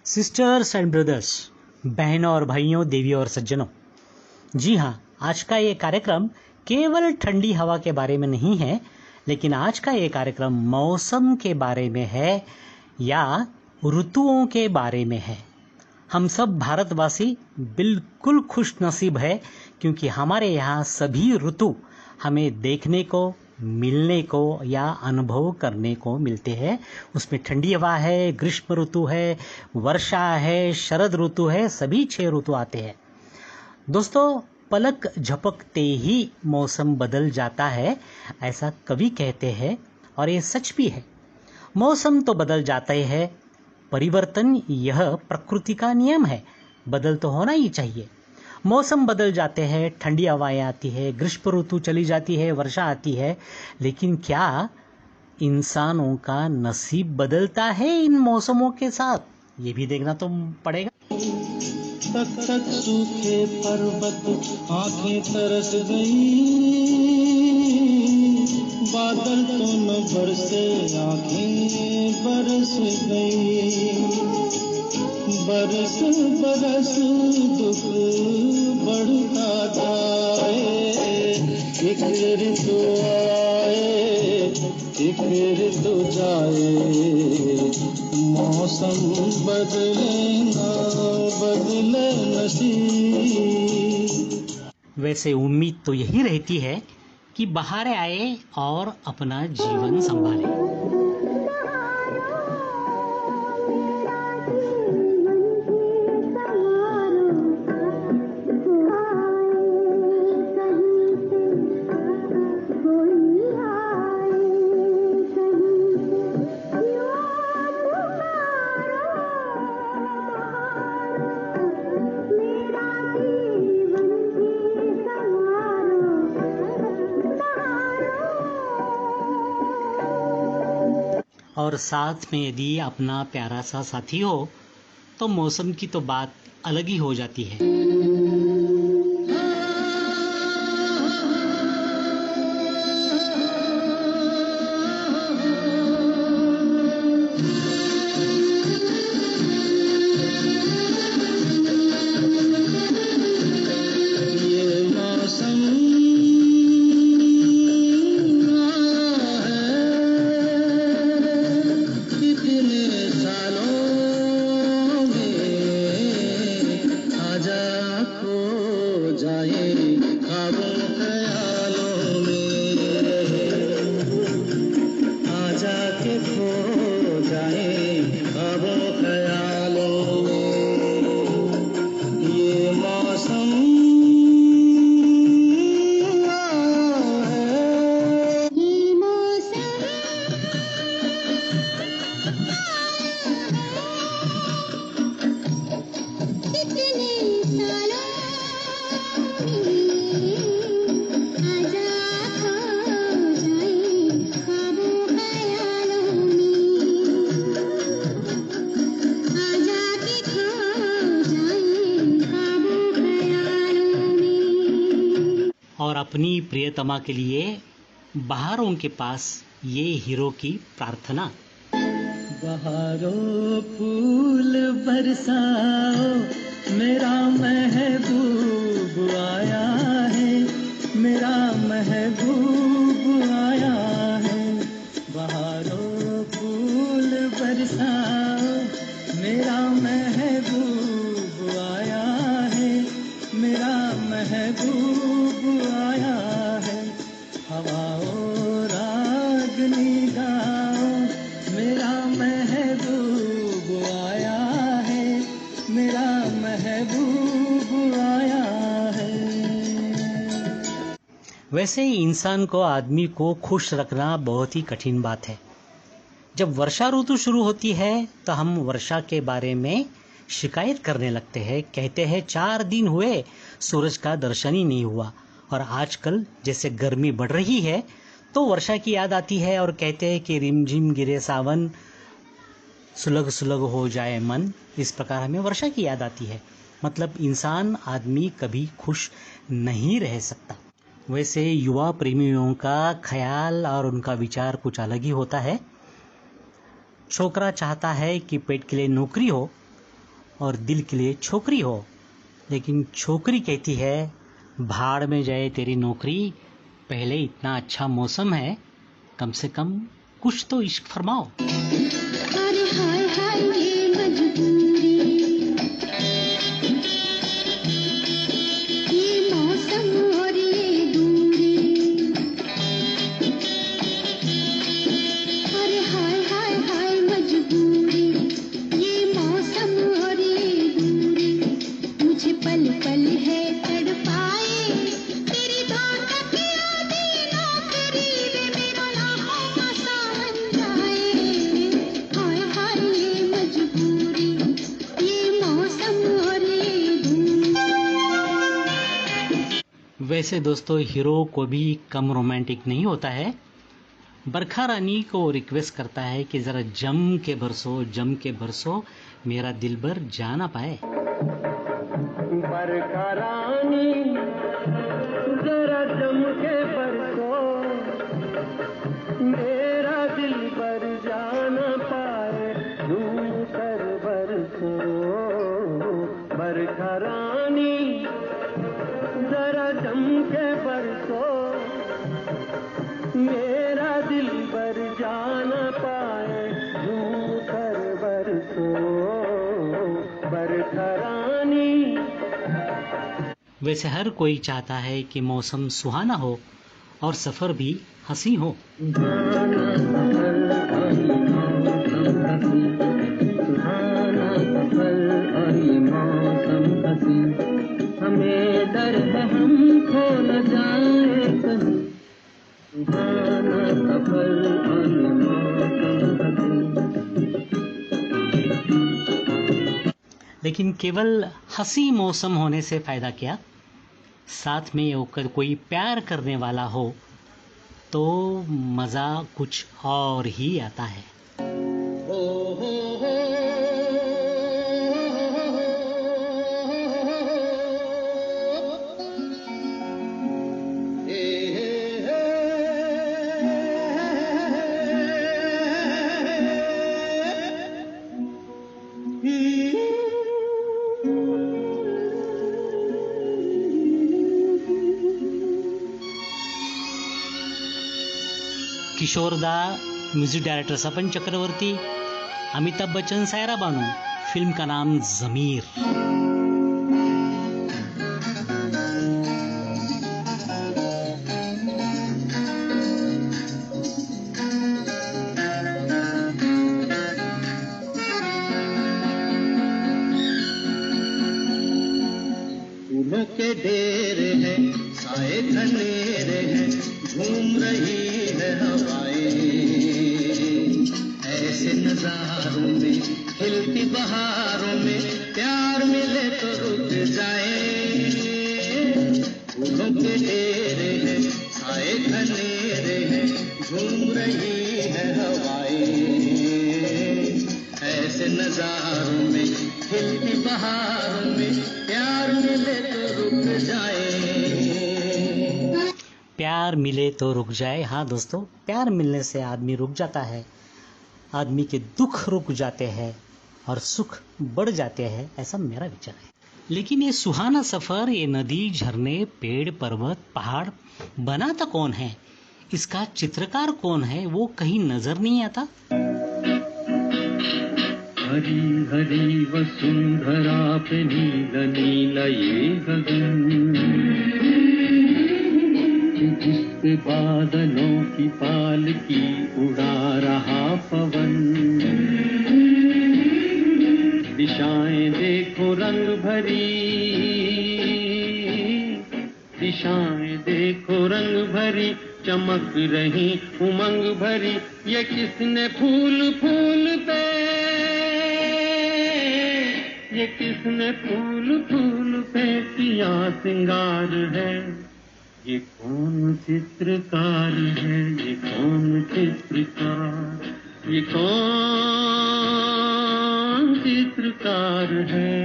Sisters and brothers, बहनों और भाइयों, देवियों और सज्जनों, जी हाँ, आज का ये कार्यक्रम केवल ठंडी हवा के बारे में नहीं है, लेकिन आज का ये कार्यक्रम मौसम के बारे में है या ऋतुओं के बारे में है। हम सब भारतवासी बिल्कुल खुश नसीब है क्योंकि हमारे यहाँ सभी ऋतु हमें देखने को, मिलने को या अनुभव करने को मिलते हैं। उसमें ठंडी हवा है, ग्रीष्म ऋतु है, वर्षा है, शरद ऋतु है, सभी 6 ऋतु आते हैं। दोस्तों, पलक झपकते ही मौसम बदल जाता है, ऐसा कवि कहते हैं और ये सच भी है। मौसम तो बदल जाता ही है, परिवर्तन यह प्रकृति का नियम है, बदल तो होना ही चाहिए। मौसम बदल जाते हैं, ठंडी हवाएं आती है, ग्रीष्म ऋतु चली जाती है, वर्षा आती है, लेकिन क्या इंसानों का नसीब बदलता है इन मौसमों के साथ? ये भी देखना तो पड़ेगा। तक तक सूखे पर्वत आंखें तरस गई, बादल तो न बरसे आंखें बरस गई। बरस बरस दुख बढ़ता जाए, एक ऋतु आए एक ऋतु जाए, मौसम बदले ना बदले नसीब। वैसे उम्मीद तो यही रहती है कि बाहर आए और अपना जीवन संभाले। और साथ में यदि अपना प्यारा सा साथी हो तो मौसम की तो बात अलग ही हो जाती है। और अपनी प्रियतमा के लिए बहारों के पास ये हीरो की प्रार्थना। बहारों फूल बरसाओ, मेरा महबूब आया है, मेरा महबूब आया है। बहारों फूल बरसाओ, मेरा महबूब आया है, मेरा महबूब आया है। हवाओं रागनी गाओ, मेरा महबूब आया है, मेरा महबूब आया है। वैसे ही इंसान को, आदमी को खुश रखना बहुत ही कठिन बात है। जब वर्षा ऋतु शुरू होती है तो हम वर्षा के बारे में शिकायत करने लगते हैं। कहते हैं 4 दिन हुए सूरज का दर्शन ही नहीं हुआ। और आजकल जैसे गर्मी बढ़ रही है तो वर्षा की याद आती है और कहते हैं कि रिमझिम गिरे सावन, सुलग सुलग हो जाए मन। इस प्रकार हमें वर्षा की याद आती है। मतलब इंसान, आदमी कभी खुश नहीं रह सकता। वैसे युवा प्रेमियों का ख्याल और उनका विचार कुछ अलग ही होता है। छोकरा चाहता है कि पेट के लिए नौकरी हो और दिल के लिए छोकरी हो, लेकिन छोकरी कहती है भाड़ में जाए तेरी नौकरी, पहले इतना अच्छा मौसम है, कम से कम कुछ तो इश्क फरमाओ। अरे हाय हाय ये मजबूरी, ये मौसम और ये दूरी। अरे हाय हाय हाय मजबूरी, ये मौसम और ये दूरी। मुझे पल पल है तड़पाए, तेरी धड़कन की आधी नौकरी वे मेरा लाखों का सावन जाए। हाय हाय ये मजबूरी, ये मौसम और ये दूरी। वैसे दोस्तों, हीरो को भी कम रोमांटिक नहीं होता है। बरखा रानी को रिक्वेस्ट करता है कि जरा जम के बरसो, मेरा दिलबर जा ना पाए। बरखा रानी जरा जम के बरसो, मेरा दिल पर जाना पाए, झूम कर बरसो। बरखा रानी जरा जम के बरसो, मेरा दिल पर जाना पाए, झूम कर बरसो। बरखा रानी। वैसे हर कोई चाहता है कि मौसम सुहाना हो और सफर भी हंसी हो। हमें डर है हम खो न जाए कहीं, सुहाना सफर और ये मौसम हंसी। लेकिन केवल हंसी मौसम होने से फायदा क्या? साथ में होकर कोई प्यार करने वाला हो तो मजा कुछ और ही आता है। किशोर दा, म्यूजिक डायरेक्टर सपन चक्रवर्ती, अमिताभ बच्चन, सायरा बानू। फिल्म का नाम ज़मीर। फूलों के ढेर है, साए घनेरे हैं, घूम रही है हवाएं। ऐसे नजारों में, खिलती बहारों में, प्यार मिले तो रुक जाए। फूलों के ढेर है, साए घनेरे हैं, घूम रही है हवाएं। ऐसे नजारों में, खिलती बहारों में, प्यार मिले तो रुक जाए। प्यार मिले तो रुक जाए। हाँ दोस्तों, प्यार मिलने से आदमी रुक जाता है, आदमी के दुख रुक जाते हैं और सुख बढ़ जाते हैं, ऐसा मेरा विचार है। लेकिन ये सुहाना सफर, ये नदी, झरने, पेड़, पर्वत, पहाड़ बनाता कौन है, इसका चित्रकार कौन है, वो कहीं नजर नहीं आता। हरी हरी वसुंधरा पे नीला नीला ये गगन, जिस पे बादलों की पालकी उड़ा रहा पवन। दिशाएं देखो रंग भरी, दिशाएं देखो रंग भरी, चमक रही उमंग भरी। ये किसने फूल फूल पे, ये किसने फूल फूल पे किया सिंगार है। ये कौन चित्रकार है, ये कौन चित्रकार, ये कौन चित्रकार है,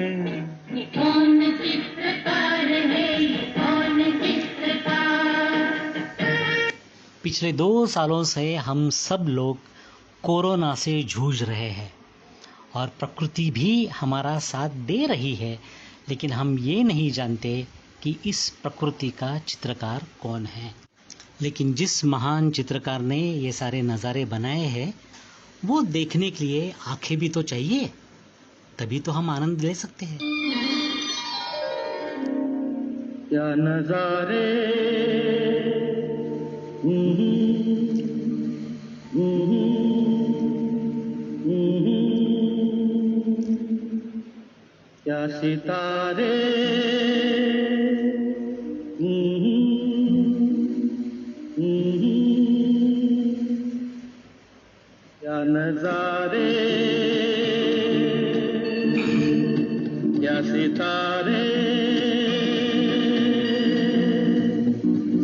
ये कौन चित्रकार है, ये कौन चित्रकार। पिछले 2 सालों से हम सब लोग कोरोना से जूझ रहे हैं और प्रकृति भी हमारा साथ दे रही है, लेकिन हम ये नहीं जानते कि इस प्रकृति का चित्रकार कौन है। लेकिन जिस महान चित्रकार ने ये सारे नज़ारे बनाए हैं, वो देखने के लिए आंखें भी तो चाहिए, तभी तो हम आनंद ले सकते हैं। क्या नजारे, क्या सितारे, क्या नजारे, क्या सितारे।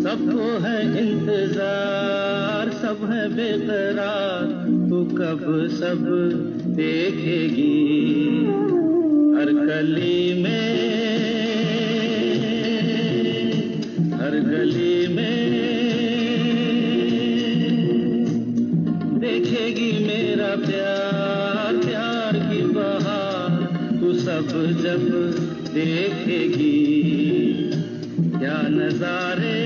सबको है इंतजार, सब है बेकरार, तू कब सब देखेगी। हर गली में, हर गली में देखेगी मेरा प्यार, प्यार की बहार, तू सब जब देखेगी। क्या नजारे,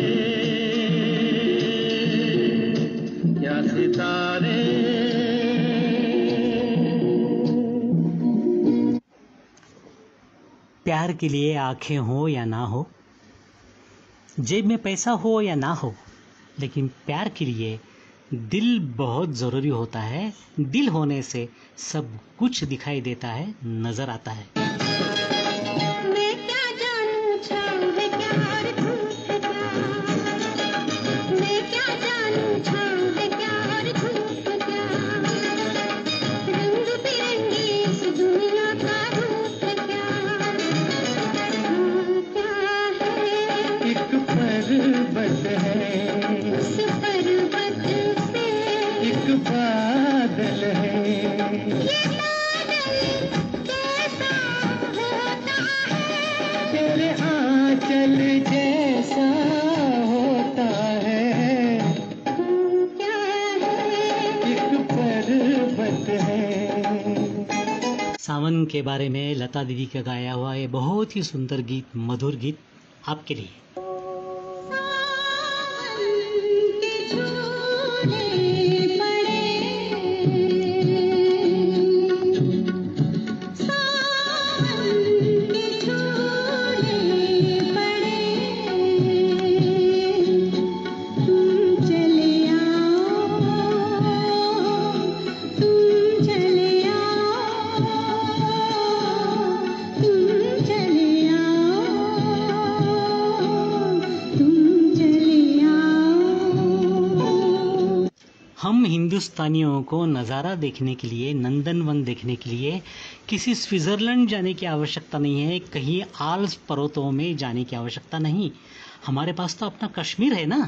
क्या सितारे। प्यार के लिए आंखें हो या ना हो, जेब में पैसा हो या ना हो, लेकिन प्यार के लिए दिल बहुत ज़रूरी होता है। दिल होने से सब कुछ दिखाई देता है, नज़र आता है। मैं क्या जानूं छाँव है क्या और धूप है क्या, मैं क्या जानूं छाँव है क्या और धूप है क्या, रंग बिरंगी इस दुनिया का रूप है क्या, क्या है। एक पर्वत है, उस पर्वत पे एक बादल है, ये बादल कैसा होता है, तेरे आंचल जैसा होता है। क्या है। एक पर्वत है। सावन के बारे में लता दीदी का गाया हुआ ये बहुत ही सुंदर गीत, मधुर गीत आपके लिए। सावन के झूले पड़े, सावन के झूले पड़े, तुम चले आओ, तुम चले आओ, तुम चले आओ, तुम चले आओ। हम हिंदुस्तानियों को नज़ारा देखने के लिए, नंदनवन देखने के लिए किसी स्विट्ज़रलैंड जाने की आवश्यकता नहीं है, कहीं आल्प्स पर्वतों में जाने की आवश्यकता नहीं। हमारे पास तो अपना कश्मीर है ना।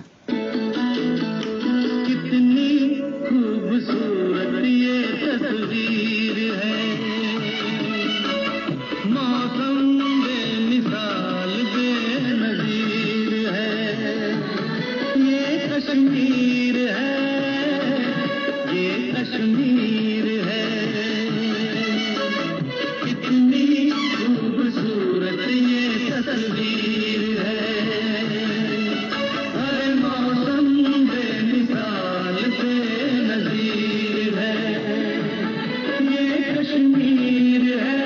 कितनी खूबसूरत ये तस्वीर है, मौसम बेमिसाल बेनजीर है। ये कश्मीर है, ये कश्मीर है। कितनी खूबसूरत ये तस्वीर है, हर मौसम बेमिसाल बेनज़ीर है। ये कश्मीर है,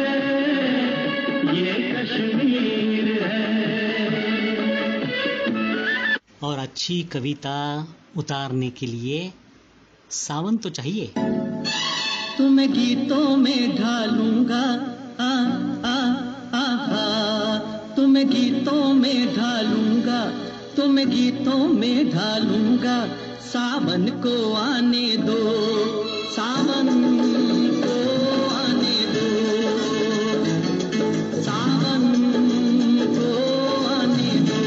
ये कश्मीर है। और अच्छी कविता उतारने के लिए सावन तो चाहिए। तुम्हें गीतों में ढालूंगा, आ आ आ आ, तुम्हें गीतों में ढालूंगा, तुम्हें गीतों में ढालूंगा। सावन को आने दो, सावन को आने दो, सावन को आने दो।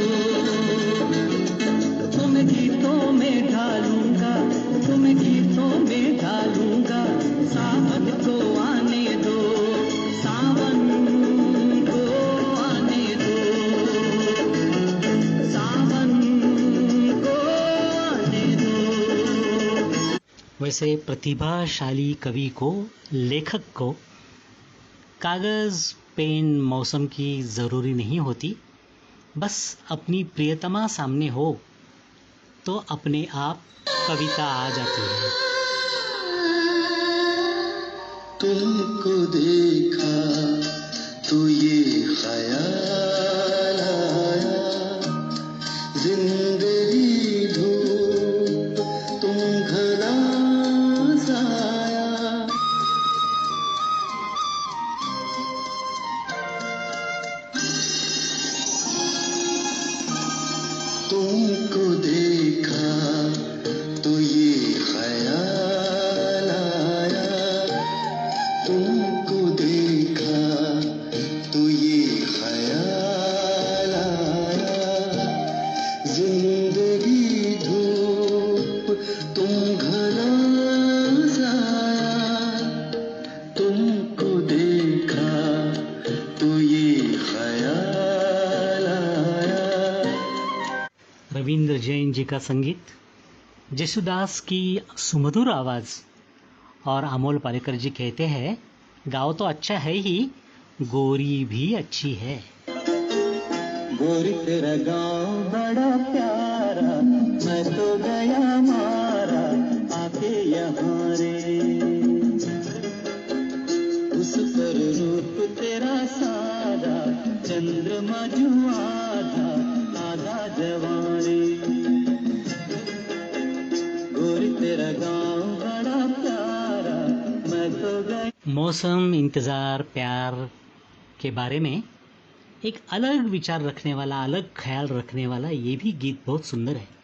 तुम्हें गीतों में ढालूंगा, तुम्हें गीतों में ढालूंगा। सावन को आने दो, सावन को आने दो, सावन को आने दो। वैसे प्रतिभाशाली कवि को, लेखक को कागज पेन मौसम की ज़रूरी नहीं होती। बस अपनी प्रियतमा सामने हो तो अपने आप कविता आ जाती है। तुमको देखा तो ये ख्याल आया, जिंदगी धूप तुम घना साया। तुमको देखा तो ये ख्याल आया, तुमको देखा तो ये ख्याल आया, जिंदगी धूप तुम घना साया। तुमको देखा तो ये ख्याल आया। रविंद्र जैन जी का संगीत, जसुदास की सुमधुर आवाज और अमोल पालेकर जी कहते हैं गाओ तो अच्छा है ही, गोरी भी अच्छी है। गोरी तेरा गाँव बड़ा प्यारा, मैं तो गया मारा आके यहाँ रे। उस पर रूप तेरा सादा, चंद्रमा जो आधा आधा जवानी। गोरी तेरा गाँव बड़ा प्यारा, मैं तो गया। मौसम, इंतज़ार, प्यार के बारे में एक अलग विचार रखने वाला, अलग ख्याल रखने वाला ये भी गीत बहुत सुंदर है।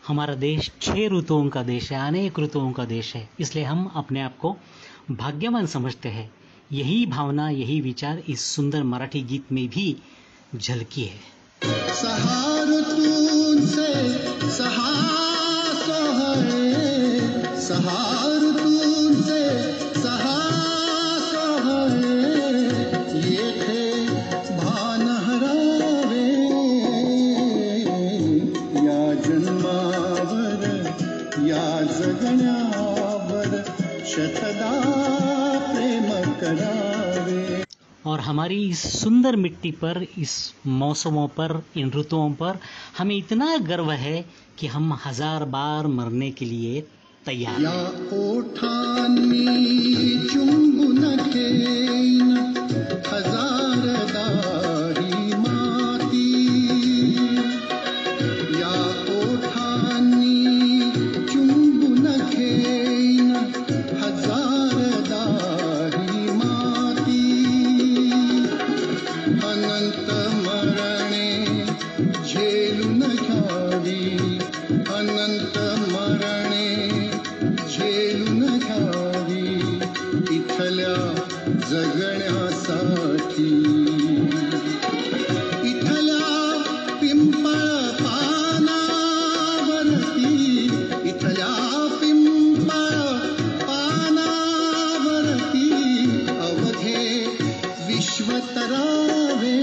हमारा देश 6 ऋतुओं का देश है, अनेक ऋतुओं का देश है, इसलिए हम अपने आप को भाग्यवान समझते हैं। यही भावना, यही विचार इस सुंदर मराठी गीत में भी झलकी है। सहारतून से सहासो है, सहारतून से सहासो है, ये थे भान हरावे या जन्मावर या जगण्यावर शतदा प्रेम करावे। और हमारी इस सुंदर मिट्टी पर, इस मौसमों पर, इन ऋतुओं पर हमें इतना गर्व है कि हम 1000 बार मरने के लिए तैयार या हैं। ओठांनी चुंबन घेईन हजारदा ही माती, या ओठांनी चुंबन घेईन हजारदा ही माती, अनंत मरणे झेलून घ्यावी, अनंत मरणे झेलून घ्यावी, इथल्या जगण्यासाठी, इथल्या पिंपळ पानावरती, इथल्या पिंपळ पानावरती अवघे विश्व तरावे,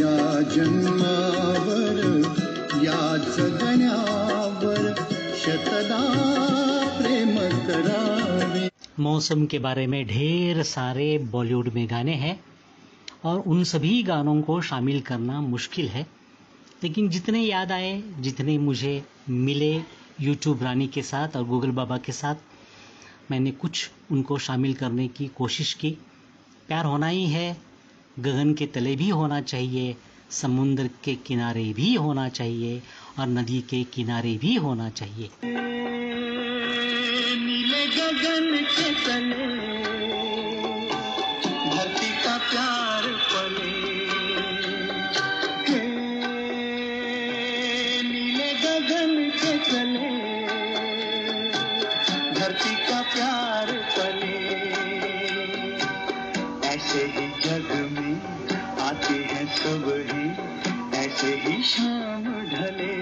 या जन्मावर या जगण्यावर शतदा प्रेम करावे। मौसम के बारे में ढेर सारे बॉलीवुड में गाने हैं और उन सभी गानों को शामिल करना मुश्किल है, लेकिन जितने याद आए, जितने मुझे मिले यूट्यूब रानी के साथ और गूगल बाबा के साथ, मैंने कुछ उनको शामिल करने की कोशिश की। प्यार होना ही है, गगन के तले भी होना चाहिए, समुद्र के किनारे भी होना चाहिए और नदी के किनारे भी होना चाहिए। नीले गगन के तले धरती का प्यार पले, हे नीले गगन के तले धरती का प्यार पले, ऐसे ही जग में आते हैं सुबह ही, ऐसे ही शाम ढले।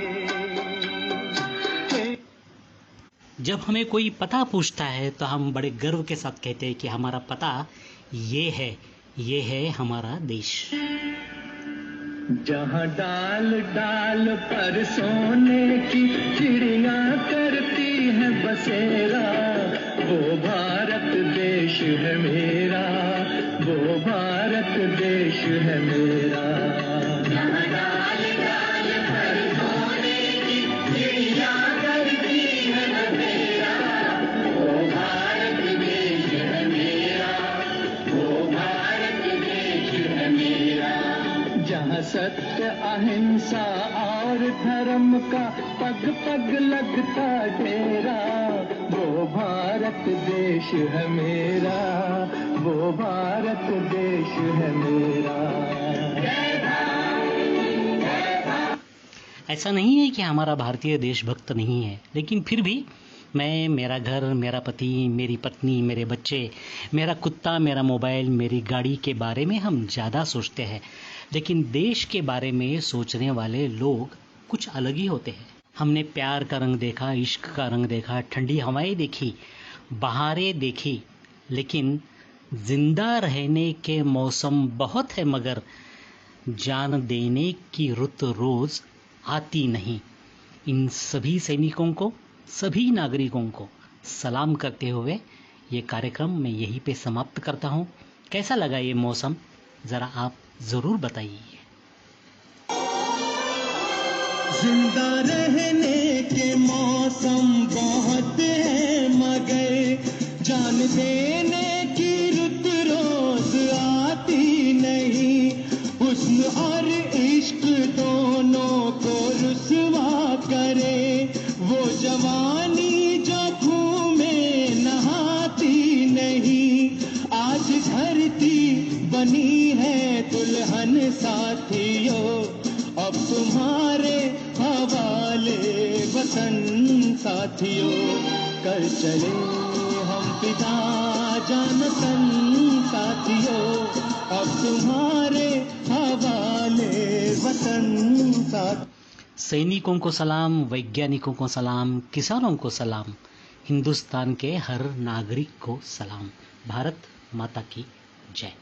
जब हमें कोई पता पूछता है तो हम बड़े गर्व के साथ कहते हैं कि हमारा पता ये है हमारा देश। जहाँ डाल डाल पर सोने की चिड़िया करती है बसेरा, वो भारत देश है मेरा, वो भारत देश है मेरा। जहाँ डाल डाल पर सोने की चिड़िया करती है बसेरा, वो भारत देश है मेरा, वो भारत देश है मेरा। जहाँ सत्य अहिंसा और धर्म का पग पग लगता डेरा, वो भारत देश है मेरा, वो भारत देश है मेरा। ऐसा नहीं है कि हमारा भारतीय देशभक्त नहीं है, लेकिन फिर भी मैं, मेरा घर, मेरा पति, मेरी पत्नी, मेरे बच्चे, मेरा कुत्ता, मेरा मोबाइल, मेरी गाड़ी के बारे में हम ज़्यादा सोचते हैं, लेकिन देश के बारे में सोचने वाले लोग कुछ अलग ही होते हैं। हमने प्यार का रंग देखा, इश्क का रंग देखा, ठंडी हवाएं देखी, बहारें देखी, लेकिन जिंदा रहने के मौसम बहुत है, मगर जान देने की रुत रोज आती नहीं। इन सभी सैनिकों को, सभी नागरिकों को सलाम करते हुए ये कार्यक्रम मैं यहीं पे समाप्त करता हूँ। कैसा लगा ये मौसम, ज़रा आप ज़रूर बताइए। जिंदा रहने के मौसम बहुत है, मगर जान देने की रुत रोज आती नहीं। हुस्न और इश्क दोनों को रुसवा करे, वो जवानी जो खून में नहाती नहीं। आज धरती बनी है दुल्हन साथियों, अब तुम्हारे हवाले वतन साथियों। कर चले हम पिता जानतन साथियों, अब तुम्हारे हवाले वतन साथियों। सैनिकों को सलाम, वैज्ञानिकों को सलाम, किसानों को सलाम, हिंदुस्तान के हर नागरिक को सलाम। भारत माता की जय।